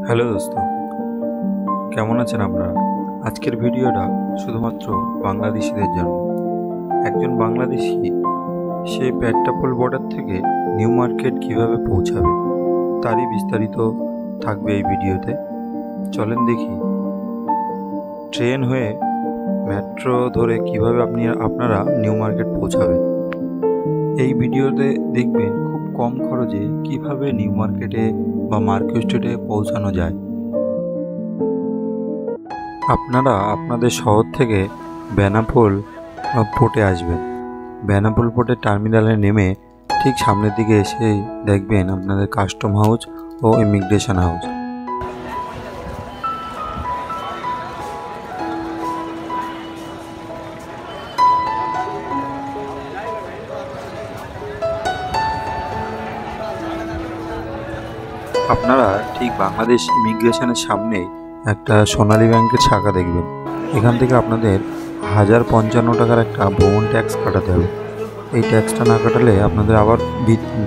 Hello দোস্ত, কেমন আছেন আপনারা? আজকের ভিডিওটা শুধুমাত্র বাংলাদেশিদের জন্য। একজন বাংলাদেশি সে পেট্টাপোল বর্ডার থেকে নিউ মার্কেট কিভাবে পৌঁছাবে তারই বিস্তারিত থাকবে এই ভিডিওতে। চলেন দেখি ট্রেন হয়ে মেট্রো ধরে কিভাবে আপনারা নিউ মার্কেট পৌঁছাবেন। এই ভিডিওতে দেখবেন খুব কম খরচে কিভাবে নিউ মার্কেটে বা মার্কেট স্ট্রিটে পৌঁছানো যায়। আপনারা আপনাদের শহর থেকে বেনাপোল পোর্টে আসবেন। বেনাপোল পোর্টের টার্মিনালে নেমে ঠিক সামনের দিকে এসেই দেখবেন আপনাদের কাস্টম হাউস ও ইমিগ্রেশন হাউস। আপনারা ঠিক বাংলাদেশ ইমিগ্রেশনের সামনেই একটা সোনালী ব্যাংকের শাখা দেখবেন। এখান থেকে আপনাদের 1055 টাকার একটা ভ্রমণ ট্যাক্স কাটাতে হবে। এই ট্যাক্সটা না কাটালে আপনাদের আবার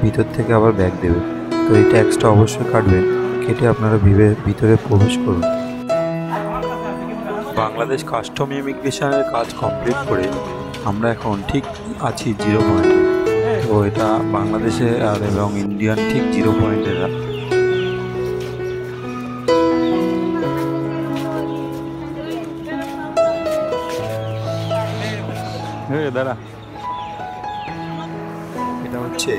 ভিতর থেকে আবার ব্যাক দেবে। তো এই ট্যাক্সটা অবশ্যই কাটবেন, কেটে আপনারা ভিতরে প্রবেশ করুন। বাংলাদেশ কাস্টম ইমিগ্রেশনের কাজ কমপ্লিট করে আমরা এখন ঠিক আছি 0 পয়েন্টে। তো এটা বাংলাদেশে আর এবং ইন্ডিয়ান ঠিক 0 পয়েন্টের। দাঁড়া, এটা হচ্ছে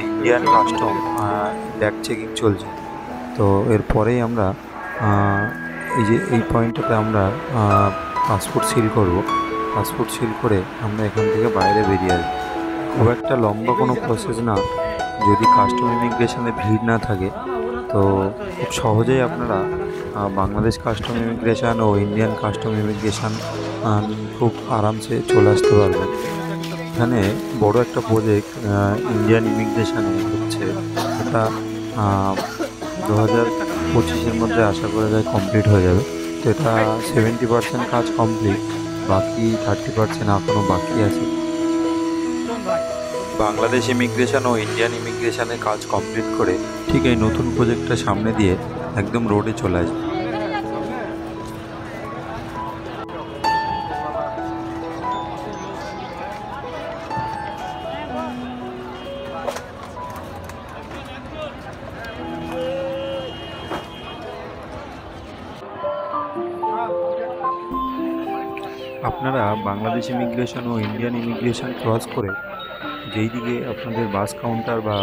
ইন্ডিয়ান কাস্টম ব্যাগ চেকিং চলছে। তো এরপরেই আমরা এই পয়েন্টটাতে আমরা পাসপোর্ট সিল করব। পাসপোর্ট সিল করে আমরা এখান থেকে বাইরে বেরিয়ে আসবো। খুব একটা লম্বা কোনো প্রসেস না, যদি কাস্টম ইমিগ্রেশনে ভিড় না থাকে। তো খুব সহজেই আপনারা বাংলাদেশ কাস্টম ইমিগ্রেশন ও ইন্ডিয়ান কাস্টম ইমিগ্রেশন খুব আরামসে চলে আসতে পারবেন। এখানে বড় একটা প্রজেক্ট ইন্ডিয়ান ইমিগ্রেশনে হচ্ছে, এটা 2025-এর মধ্যে আশা করা যায় কমপ্লিট হয়ে যাবে। তো এটা 70% কাজ কমপ্লিট, বাকি 30% এখনও বাকি আছে। বাংলাদেশ ইমিগ্রেশন ও ইন্ডিয়ান ইমিগ্রেশনের কাজ কমপ্লিট করে ঠিক এই নতুন প্রজেক্টটা সামনে দিয়ে একদম রোডে চলে আসবে। আপনারা বাংলাদেশ ইমিগ্রেশন ও ইন্ডিয়ান ইমিগ্রেশন ক্রস করে যেই দিকে আপনাদের বাস কাউন্টার বা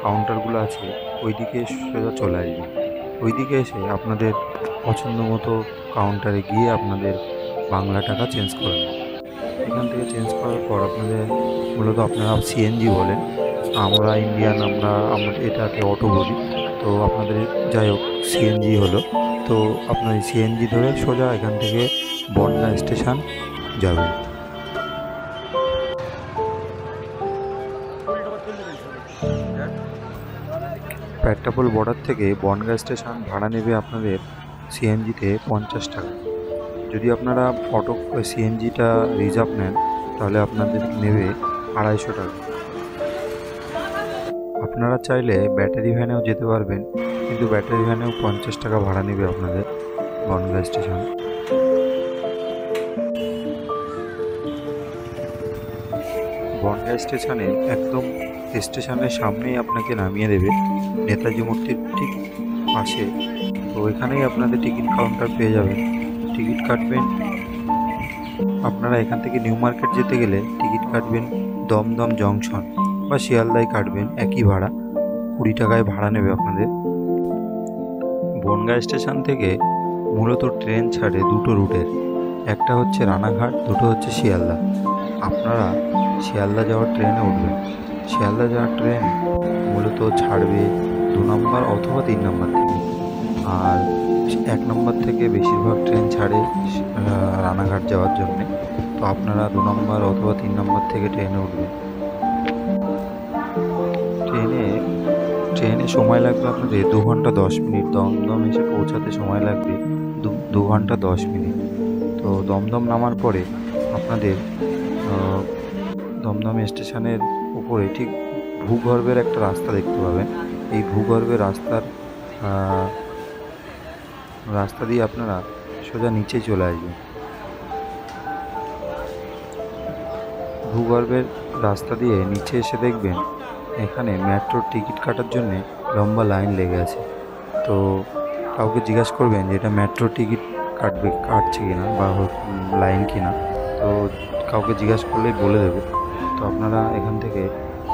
কাউন্টারগুলো আছে ওই দিকে সোজা চলে আসবেন। ওই দিকে এসে আপনাদের পছন্দ মতো কাউন্টারে গিয়ে আপনাদের বাংলা টাকা চেঞ্জ করবেন। এখান থেকে চেঞ্জ করার পর আপনাদের মূলত আপনারা সিএনজি বলেন, আমরা ইন্ডিয়ান আমরা এটাকে অটো বলি। তো আপনাদের যাই হোক সিএনজি হলো। তো আপনার সিএনজি ধরে সোজা এখান থেকে বনগাঁ স্টেশন যাবেন। পেট্টাপোল বর্ডার থেকে বনগাঁ স্টেশন ভাড়া নেবে আপনাদের সিএনজিতে 50 টাকা। যদি আপনারা অটো সিএনজিটা রিজার্ভ নেন তাহলে আপনাদের নেবে 250 টাকা। আপনারা চাইলে ব্যাটারি ভ্যানেও যেতে পারবেন, কিন্তু ব্যাটারি ভ্যানেও 50 টাকা ভাড়া নেবে আপনাদের বনগাঁ স্টেশন। বনগাঁ স্টেশনে একদম স্টেশনের সামনেই আপনাকে নামিয়ে দেবে নেতাজি মূর্তির ঠিক পাশে। তো এখানেই আপনাদের টিকিট কাউন্টার পেয়ে যাবেন, টিকিট কাটবেন। আপনারা এখান থেকে নিউ মার্কেট যেতে গেলে টিকিট কাটবেন দমদম জংশন বা শিয়ালদায় কাটবেন, একই ভাড়া 20 টাকায় ভাড়া নেবে আপনাদের। বনগাঁ স্টেশন থেকে মূলত ট্রেন ছাড়ে দুটো রুটের, একটা হচ্ছে রানাঘাট, দুটো হচ্ছে শিয়ালদা। আপনারা শিয়ালদা যাওয়ার ট্রেনে উঠবেন। শিয়ালদা যাওয়ার ট্রেন মূলত ছাড়বে 2 নম্বর অথবা 3 নম্বর থেকে, আর 1 নম্বর থেকে বেশিরভাগ ট্রেন ছাড়ে রানাঘাট যাওয়ার জন্যে। তো আপনারা 2 নম্বর অথবা 3 নম্বর থেকে ট্রেনে উঠবেন। ট্রেনে সময় লাগবে আপনাদের 2 ঘন্টা 10 মিনিট। দমদম এসে পৌঁছাতে সময় লাগবে 2 ঘন্টা 10 মিনিট। তো দমদম নামার পরে আপনাদের দমদম স্টেশনের উপরে ঠিক ভূগর্ভের একটা রাস্তা দেখতে পাবেন। এই ভূগর্ভের রাস্তার রাস্তা দিয়ে আপনারা সোজা নিচে চলে আসবেন। ভূগর্ভের রাস্তা দিয়ে নিচে এসে দেখবেন এখানে মেট্রোর টিকিট কাটার জন্যে লম্বা লাইন লেগে আছে। তো কাউকে জিজ্ঞাসা করবেন যে এটা মেট্রো টিকিট কাটছে কিনা বা লাইন কিনা। তো কাউকে জিজ্ঞাসা করলেই বলে দেবে। তো আপনারা এখান থেকে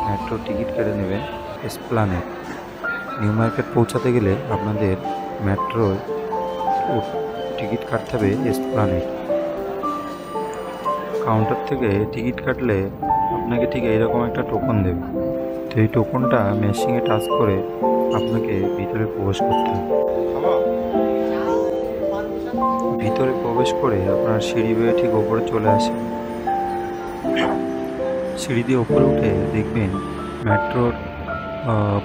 মেট্রো টিকিট কেটে নেবেন এসপ্ল্যানেড। নিউ মার্কেট পৌঁছাতে গেলে আপনাদের মেট্রোর টিকিট কাটতে হবে এসপ্ল্যানেড। কাউন্টার থেকে টিকিট কাটলে আপনাকে ঠিক এইরকম একটা টোকন দেবে। তো এই টোকনটা মেশিনে টাচ করে আপনাকে ভিতরে প্রবেশ করতে হবে। ভিতরে প্রবেশ করে আপনার সিঁড়ি বেয়ে ঠিক ওপরে চলে আসে। সিঁড়ি দিয়ে ওপরে উঠে দেখবেন মেট্রোর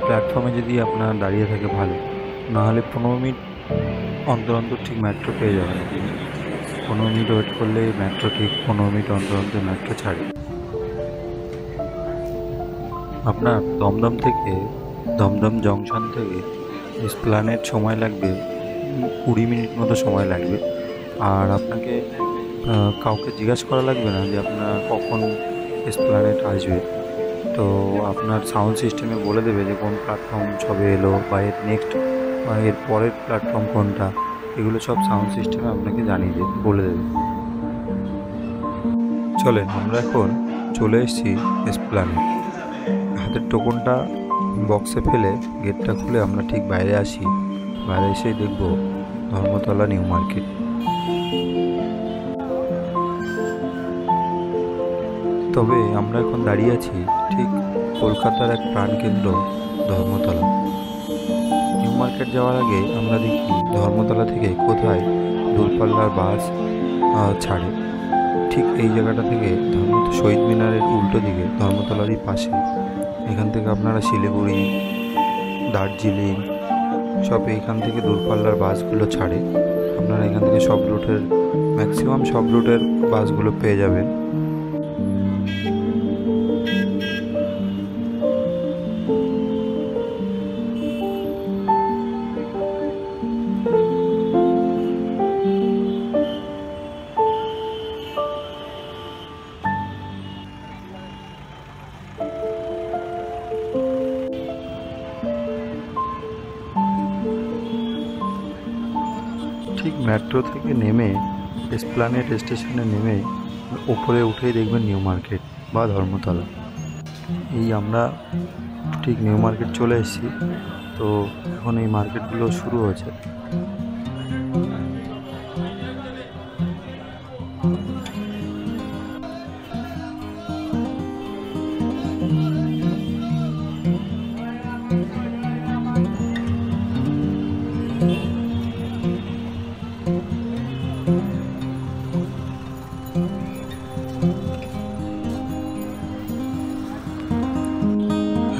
প্ল্যাটফর্মে যদি আপনার দাঁড়িয়ে থাকে ভালো, নাহলে 15 মিনিট অন্তর অন্তর ঠিক মেট্রো পেয়ে যাবেন। 15 মিনিট ওয়েট করলে মেট্রো ঠিক 15 মিনিট অন্তর অন্তর মেট্রো ছাড়ে। আপনার দমদম জংশন থেকে এসপ্ল্যানেড সময় লাগবে 20 মিনিট মতো সময় লাগবে। আর আপনাকে কাউকে জিজ্ঞাসা করা লাগবে না যে আপনার কখন এসপ্ল্যানেড আসবে। তো আপনার সাউন্ড সিস্টেমে বলে দেবে যে কোন প্ল্যাটফর্ম সবে এলো বা এর নেক্সট বা এর পরের প্ল্যাটফর্ম কোনটা। এগুলো সব সাউন্ড সিস্টেমে আপনাকে জানিয়ে দেবে, বলে দেবে। চলেন আমরা এখন চলে এসেছি এসপ্ল্যানেড। হাতের টোকনটা বক্সে ফেলে গেটটা খুলে আমরা ঠিক বাইরে আসি। বাইরে এসেই দেখব ধর্মতলা নিউ মার্কেট। তবে আমরা এখন দাঁড়িয়ে আছি ঠিক কলকাতার এক প্রাণকেন্দ্র ধর্মতলা। নিউ মার্কেট যাওয়ার আগে আমরা দেখি ধর্মতলা থেকে কোথায় দূরপাল্লার বাস ছাড়ে। ঠিক এই জায়গাটা থেকে শহীদ মিনারের উল্টো দিকে ধর্মতলারই পাশে। এখান থেকে আপনারা শিলিগুড়ি, দার্জিলিং সব এইখান থেকে দূরপাল্লার বাসগুলো ছাড়ে। আপনারা এখান থেকে ম্যাক্সিমাম সব রুটের বাসগুলো পেয়ে যাবেন। ঠিক মেট্রো থেকে নেমে এসপ্ল্যানেড স্টেশনে নেমে ওপরে উঠেই দেখবেন নিউ মার্কেট বা ধর্মতলা। এই আমরা ঠিক নিউ মার্কেট চলে এসেছি। তো এখন এই মার্কেটগুলো শুরু হয়েছে।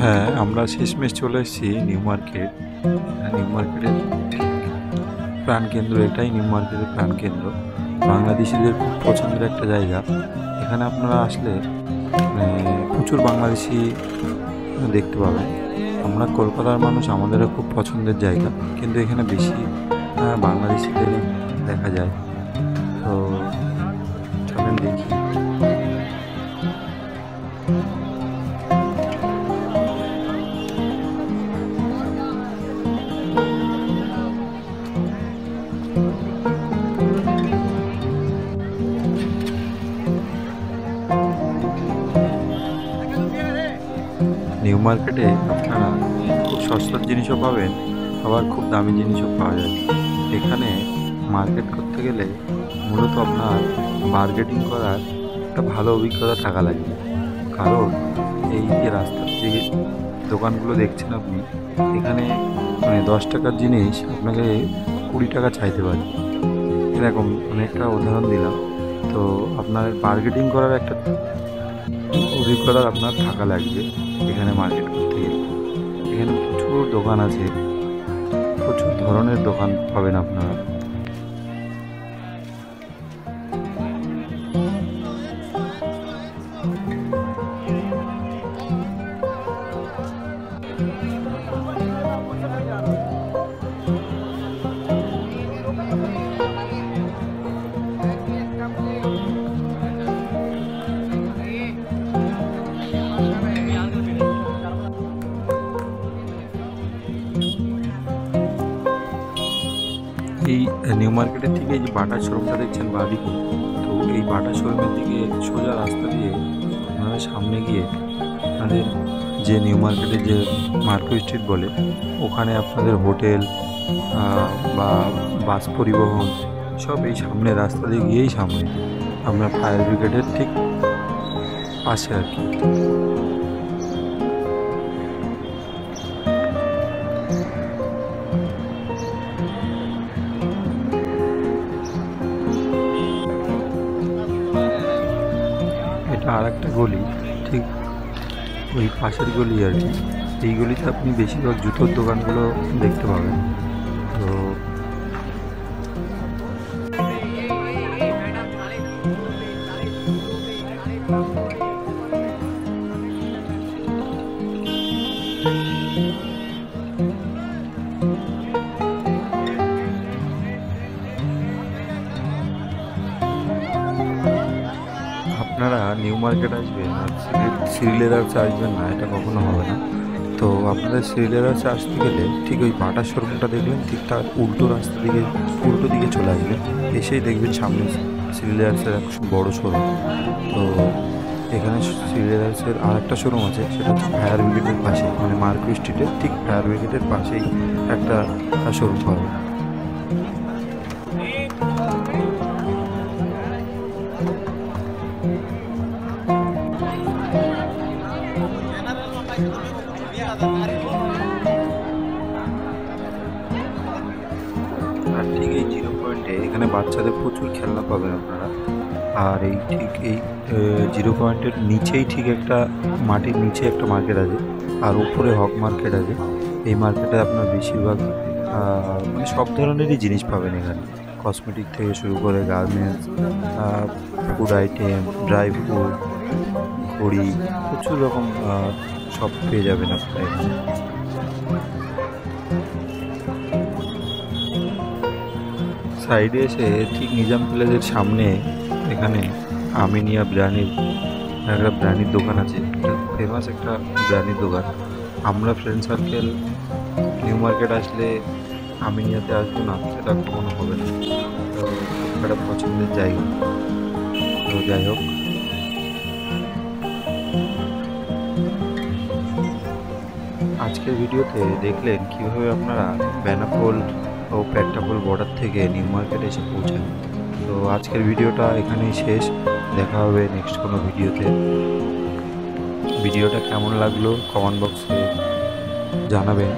হ্যাঁ, আমরা শেষমেশ চলে এসেছি নিউ মার্কেট। নিউ মার্কেটের প্রাণকেন্দ্র এটাই, নিউ মার্কেটের প্রাণকেন্দ্র। বাংলাদেশিদের খুব পছন্দের একটা জায়গা। এখানে আপনারা আসলে প্রচুর বাংলাদেশি দেখতে পাবেন। আমরা কলকাতার মানুষ, আমাদেরও খুব পছন্দের জায়গা, কিন্তু এখানে বেশি বাংলাদেশিদেরই দেখা যায়। তো চলেন দেখি। নিউ মার্কেটে আপনারা খুব সস্তার জিনিসও পাবেন, আবার খুব দামি জিনিসও পাওয়া যায়। এখানে মার্কেট করতে গেলে মূলত আপনার বার্গেনিং করার একটা ভালো অভিজ্ঞতা থাকা লাগবে। কারণ এই যে রাস্তার যে দোকানগুলো দেখছেন আপনি, এখানে 10 টাকার জিনিস আপনাকে 20 টাকা চাইতে পারে। এরকম অনেকটা উদাহরণ দিলাম। তো আপনার বার্গেনিং করার একটা অভিজ্ঞতা আপনার থাকা লাগবে এখানে মার্কেট করতে গেলে। এখানে প্রচুর দোকান আছে, প্রচুর ধরনের দোকান পাবেন আপনারা। এই নিউ মার্কেটের থেকে এই যে বাটার শোরুমটা দেখছেন বাঁদিকে, তো এই বাটার শোরুমের দিকে সোজা রাস্তা দিয়ে আপনারা সামনে গিয়ে আপনাদের যে নিউ মার্কেটের যে মার্কেট স্ট্রিট বলে, ওখানে আপনাদের হোটেল বা বাস পরিবহন সব এই সামনে রাস্তা দিয়ে গিয়েই সামনে আমরা ফায়ার ব্রিগেডের ঠিক পাশে আর কি। এটা আর একটা গলি, ঠিক ওই পাশের গলি আর কি। এই গলিতে আপনি বেশিরভাগ জুতোর দোকানগুলো দেখতে পাবেন। তো আপনারা নিউ মার্কেট আসবেন আর শ্রীলেদার্সে আসবেন না, এটা কখনো হবে না। তো আপনাদের শ্রীলেদার্সে আসতে গেলে ঠিক ওই বাটার শোরুমটা দেখবেন, ঠিক তার উল্টো রাস্তা দিকে উল্টো দিকে চলে আসবেন, এসেই দেখবেন সামনে শ্রীলেদার্সের এক বড় শোরুম। তো এখানে শ্রীলেদার্সের আর একটা শোরুম আছে, সেটা হচ্ছে ফায়ার ব্রিগেডের পাশে, মানে মার্কেট স্ট্রিটের ঠিক ফায়ার ব্রিগেডের পাশেই একটা শোরুম পাবেন। আর ঠিক এই জিরো পয়েন্টে এখানে বাচ্চাদের প্রচুর খেলনা পাবেন আপনারা। আর এই ঠিক এই জিরো পয়েন্টের নিচেই ঠিক একটা মাটির নিচে একটা মার্কেট আছে, আর উপরে হক মার্কেট আছে। এই মার্কেটে আপনার বেশিরভাগ মানে সব ধরনেরই জিনিস পাবেন এখানে, কসমেটিক থেকে শুরু করে garments, food item, dry fruit, ঘড়ি, প্রচুর রকম সব পেয়ে যাবেন আপনারা এখানে। সাইডে এসে ঠিক নিজাম প্লাজার সামনে এখানে আমিনিয়া বিরিয়ানির একটা বিরিয়ানির দোকান আছে, ফেমাস একটা বিরিয়ানির দোকান। আমরা ফ্রেন্ড সার্কেল নিউ মার্কেট আসলে আমিনিয়াতে আসবো না, সেটা কখনো হবে না। তো একটা পছন্দের জায়গা। তো যাই হোক, আজকের ভিডিওতে দেখলেন কীভাবে আপনারা বেনাপোল ও পেট্টাপোল বর্ডার থেকে নিউ মার্কেটে এসে পৌঁছান। তো আজকের ভিডিওটা এখানেই শেষ, দেখা হবে নেক্সট কোনো ভিডিওতে। ভিডিওটা কেমন লাগলো কমেন্ট বক্সে জানাবেন।